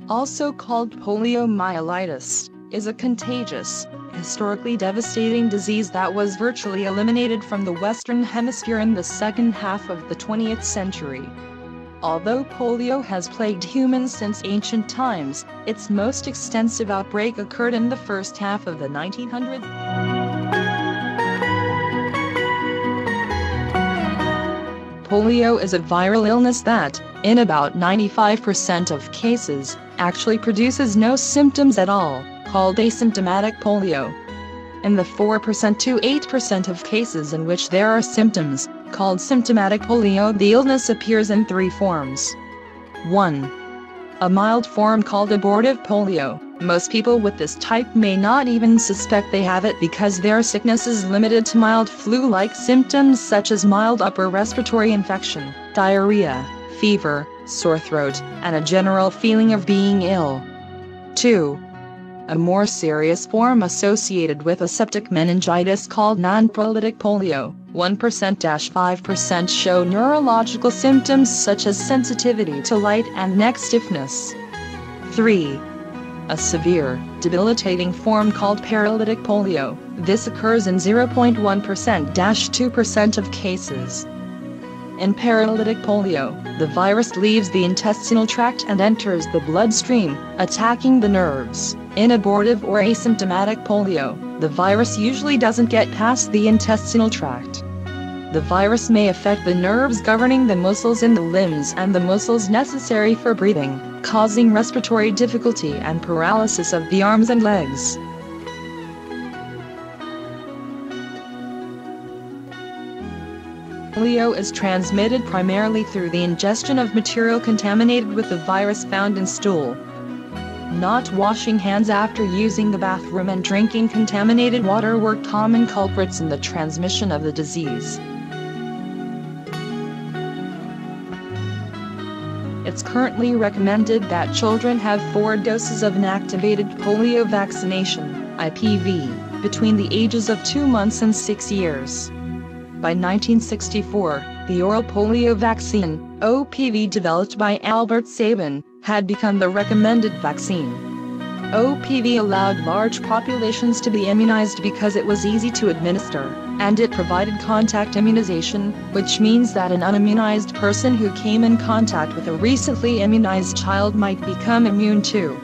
also called poliomyelitis, is a contagious, historically devastating disease that was virtually eliminated from the Western Hemisphere in the second half of the 20th century. Although polio has plagued humans since ancient times, its most extensive outbreak occurred in the first half of the 1900s. Polio is a viral illness that, in about 95% of cases, actually produces no symptoms at all, called asymptomatic polio. In the 4% to 8% of cases in which there are symptoms, called symptomatic polio, the illness appears in three forms. 1. A mild form called abortive polio. Most people with this type may not even suspect they have it because their sickness is limited to mild flu-like symptoms such as mild upper respiratory infection, diarrhea, fever, sore throat, and a general feeling of being ill. 2. A more serious form associated with aseptic meningitis called non-paralytic polio. 1%-5% show neurological symptoms such as sensitivity to light and neck stiffness. 3. A severe, debilitating form called paralytic polio. This occurs in 0.1%-2% of cases. In paralytic polio, the virus leaves the intestinal tract and enters the bloodstream, attacking the nerves. In abortive or asymptomatic polio, the virus usually doesn't get past the intestinal tract. The virus may affect the nerves governing the muscles in the limbs and the muscles necessary for breathing, causing respiratory difficulty and paralysis of the arms and legs. Polio is transmitted primarily through the ingestion of material contaminated with the virus found in stool. Not washing hands after using the bathroom and drinking contaminated water were common culprits in the transmission of the disease. It's currently recommended that children have 4 doses of inactivated polio vaccination, IPV, between the ages of 2 months and 6 years. By 1964, the oral polio vaccine, OPV, developed by Albert Sabin, had become the recommended vaccine. OPV allowed large populations to be immunized because it was easy to administer, and it provided contact immunization, which means that an unimmunized person who came in contact with a recently immunized child might become immune too.